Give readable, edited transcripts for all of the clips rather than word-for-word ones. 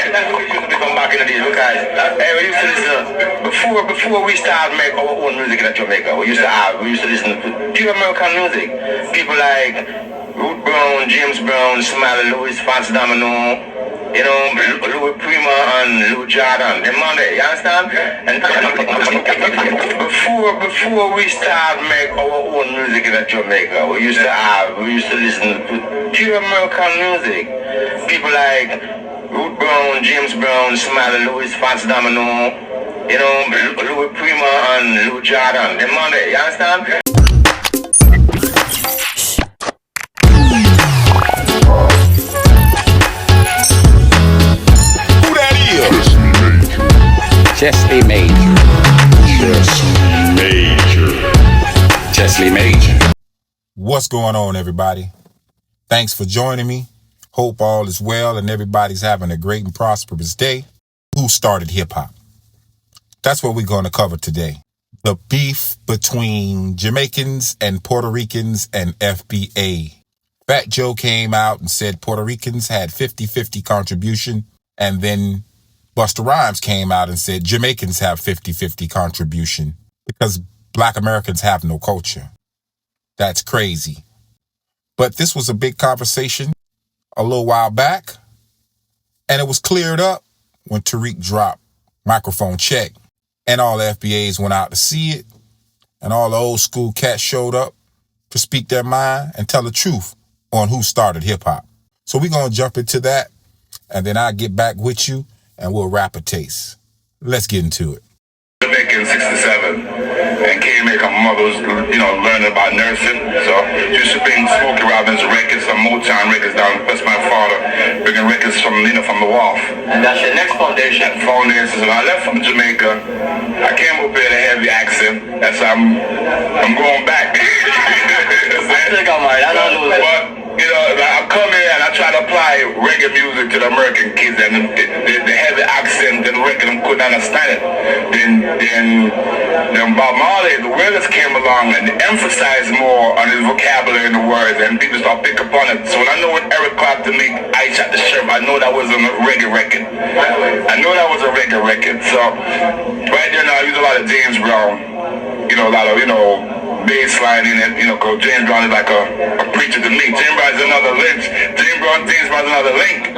That's what we used to be from back in the days because we used to listen before we started make our own music in Jamaica. We used to listen to pure American music. People like Ruth Brown, James Brown, Smiley Lewis, Fancy Domino. You know, Louis Prima and Lou Jordan, them on there, you understand? And before we start make our own music in Jamaica, we used to listen to pure American music. People like Ruth Brown, James Brown, Smiley Lewis, Fancy Domino, you know, Louis Prima and Lou Jordan, them on there, you understand? Chesley Major. Chesley Major. What's going on, everybody? Thanks for joining me. Hope all is well and everybody's having a great and prosperous day. Who started hip-hop? That's what we're going to cover today. The beef between Jamaicans and Puerto Ricans and FBA. Fat Joe came out and said Puerto Ricans had 50-50 contribution, and then Busta Rhymes came out and said Jamaicans have 50-50 contribution because Black Americans have no culture. That's crazy. But this was a big conversation a little while back, and it was cleared up when Tariq dropped Microphone Check, and all the FBAs went out to see it, and all the old school cats showed up to speak their mind and tell the truth on who started hip-hop. So we're going to jump into that, and then I'll get back with you and we'll wrap a taste. Let's get into it. Back in 67 and came here, my mother was, learning about nursing. So used to bring Smokey Robinson records, some Motown records down, plus my father bringing records from the wharf. And that's your next foundation. So I left from Jamaica. I came up here with a heavy accent. That's I'm going back. I think I'm right. I don't know that. I come here and I try to apply reggae music to the American kids, and the heavy accent and record them couldn't understand it. Then Bob Marley, the words came along and emphasized more on his vocabulary and the words, and people start pick up on it. So when I know when Eric Clapton make I Shot the Sheriff, I know that was a reggae record. So right there now I use a lot of James Brown. A lot of bass line in it, because James Brown is like a preacher to me. James Brown is another Lynch. James Brown is another Link.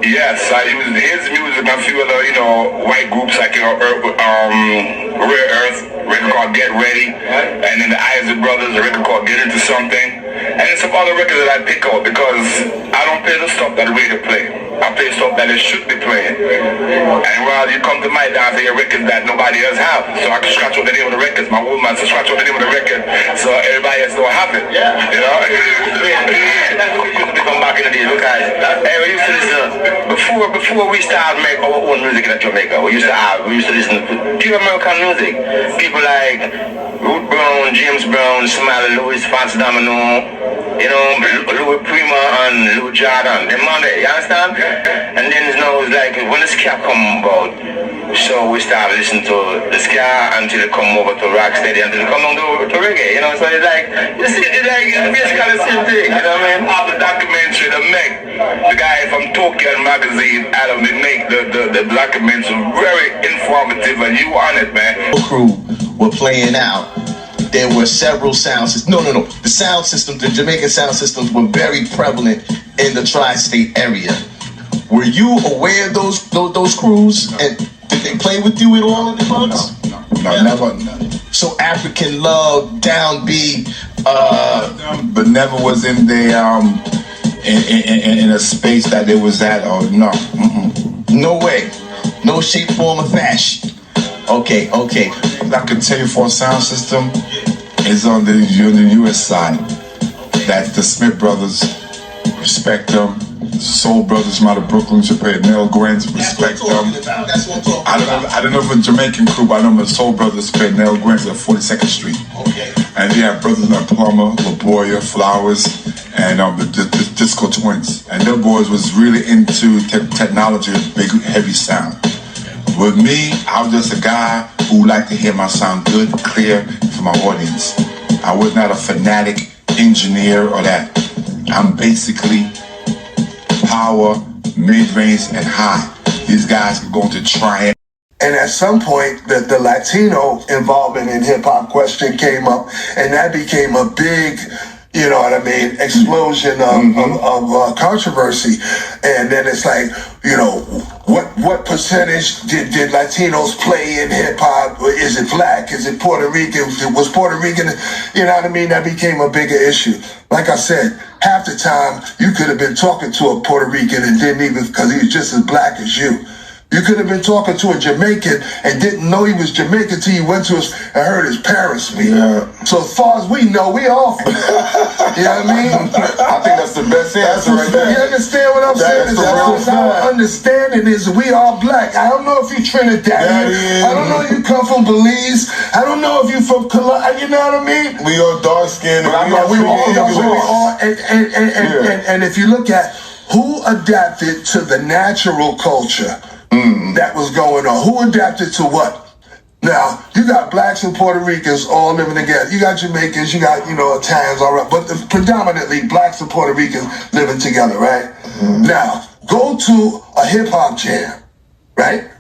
Yes, I use his music and a few other, white groups like, Rare Earth, record called Get Ready, and then the Isaac Brothers, a record called Get Into Something, and then some other records that I pick out because I don't play the stuff that the radio play. I play stuff that it should be playing. And while you come to my dance, I hear records that nobody else have. So I can scratch out the name of the records. My woman to scratch out the name of the record, so everybody else don't have it. Yeah. That's what we used to be from back in the days because we used to listen before we started make our own music in Jamaica. We used to listen to pure American music. People like Ruth Brown, James Brown, Smiley Lewis, Fancy Domino, Louis Prima and Lou Jordan, them on there, you understand? And then it's like when the ska come about, so we started listening to the ska until it come over to rocksteady, until it come over to reggae, so it's like, it's like basically the same thing, you know what I mean? After the documentary, the guy from Tokyo magazine, Adam, they make the documentary very informative, and you on it, man. Crew were playing out. There were several sound systems. No. The sound systems, the Jamaican sound systems were very prevalent in the tri-state area. Were you aware of those crews? And did they play with you in all of the clubs? No, never. So African Love, Downbeat, but never was in the in a space that they was at. Or no. No way. No shape, form, or fashion. Okay. I can tell you for a sound system is on the US side. That the Smith Brothers, respect them. Soul Brothers from out of Brooklyn, Japan, Nell Gwynn, respect them. That's what I'm talking about. I don't know if a Jamaican crew, but I know the Soul Brothers played Nell Gwynn at 42nd Street. Okay. And you have brothers like Plummer, LaBoya, Flowers, and the Disco Twins. And them boys was really into technology, big, heavy sound. With me, I was just a guy who liked to hear my sound good, clear for my audience. I was not a fanatic engineer or that. I'm basically power, mid-range, and high. These guys are going to try it. And at some point, the Latino involvement in hip-hop question came up, and that became a big, you know what I mean, explosion of controversy. And then it's like, you know, what percentage did Latinos play in hip-hop? Is it black? Is it Puerto Rican? Was Puerto Rican? You know what I mean? That became a bigger issue. Like I said, half the time, you could have been talking to a Puerto Rican and didn't even, because he was just as black as you. You could have been talking to a Jamaican and didn't know he was Jamaican till you went to us and heard his parents speak. Yeah. So as far as we know, we all black. You know what I mean? I think that's the best answer right there. You understand what I'm saying? That's our understanding is we are black. I don't know if you're Trinidadian. I don't know if you come from Belize. I don't know if you're from Colombia. You know what I mean? We all dark skinned. And if you look at who adapted to the natural culture that was going on, who adapted to what? Now, you got blacks and Puerto Ricans all living together. You got Jamaicans, you got, you know, Italians, all right. But predominantly blacks and Puerto Ricans living together, right? Now, go to a hip-hop jam, right?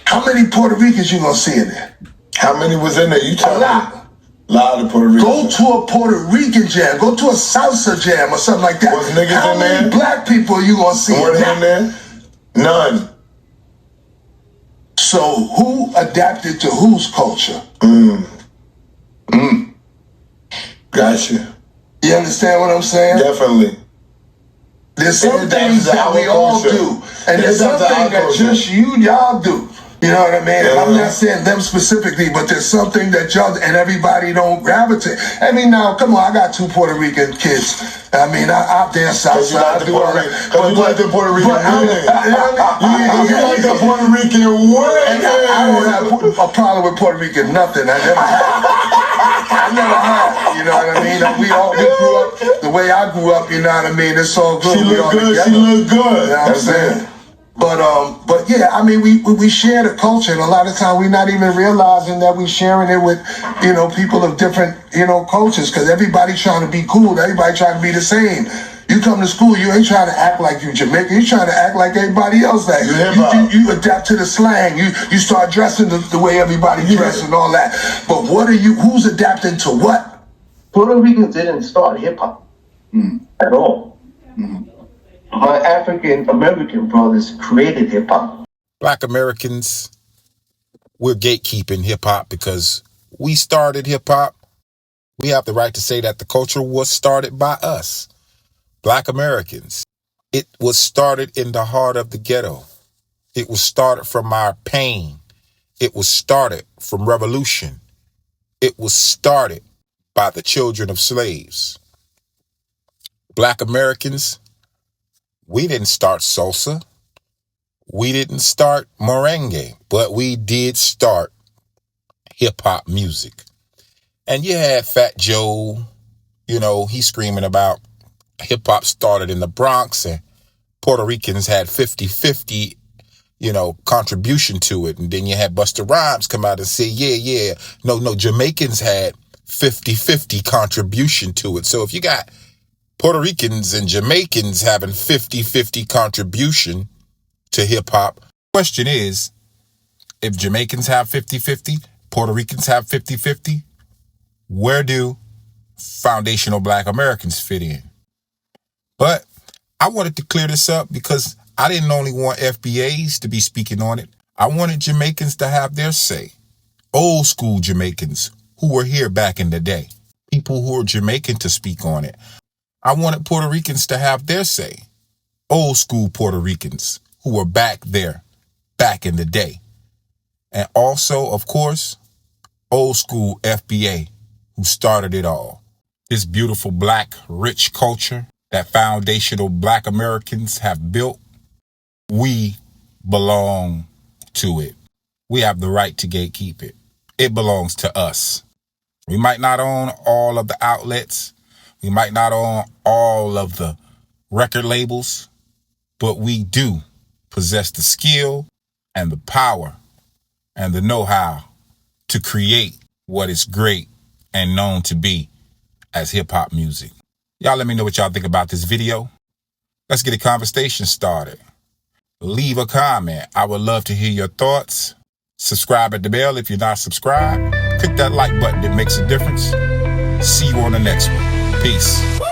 How many Puerto Ricans you gonna see in there? How many was in there? You A lot. A lot of Puerto Ricans. Go to a Puerto Rican jam. Go to a salsa jam or something like that. Was niggas How in many there? black people are you gonna see Were in they in there? None. So who adapted to whose culture? Gotcha. You understand what I'm saying? Definitely. There's some things that we all do, and there's some things that just y'all do. You know what I mean? And I'm not saying them specifically, but there's something that y'all and everybody don't gravitate. I mean, now, come on, I got 2 Puerto Rican kids. I mean, I dance outside. I do all that. But you like the Puerto Rican way. You like the Puerto Rican way. I don't have a problem with Puerto Rican, nothing. I never had. You know what I mean? We grew up the way I grew up, you know what I mean? It's all good. She look good. She look good. You know what I'm saying? But yeah, I mean, we share the culture, and a lot of times we're not even realizing that we're sharing it with, you know, people of different, you know, cultures, because everybody trying to be cool, everybody trying to be the same. You come to school, you ain't trying to act like you Jamaican, you trying to act like everybody else that. You adapt to the slang, you start dressing the way everybody dress and all that. But who's adapting to what? Puerto Ricans didn't start hip-hop at all. My African American brothers created hip hop. Black Americans, we're gatekeeping hip hop because we started hip hop. We have the right to say that the culture was started by us, Black Americans. It was started in the heart of the ghetto. It was started from our pain. It was started from revolution. It was started by the children of slaves. Black Americans, we didn't start salsa. We didn't start merengue, but we did start hip-hop music. And you had Fat Joe, you know, he's screaming about hip-hop started in the Bronx and Puerto Ricans had 50-50, you know, contribution to it. And then you had Busta Rhymes come out and say, no, Jamaicans had 50-50 contribution to it. So if you got Puerto Ricans and Jamaicans having 50-50 contribution to hip-hop, question is, if Jamaicans have 50-50, Puerto Ricans have 50-50, where do foundational Black Americans fit in? But I wanted to clear this up because I didn't only want FBAs to be speaking on it. I wanted Jamaicans to have their say. Old school Jamaicans who were here back in the day. People who are Jamaican to speak on it. I wanted Puerto Ricans to have their say. Old school Puerto Ricans who were back there, back in the day. And also, of course, old school FBA who started it all. This beautiful Black, rich culture that foundational Black Americans have built, we belong to it. We have the right to gatekeep it. It belongs to us. We might not own all of the outlets. We might not own all of the record labels, but we do possess the skill and the power and the know-how to create what is great and known to be as hip-hop music. Y'all let me know what y'all think about this video. Let's get a conversation started. leave a comment. I would love to hear your thoughts. Subscribe at the bell if you're not subscribed. Click that like button. It makes a difference. See you on the next one. Peace.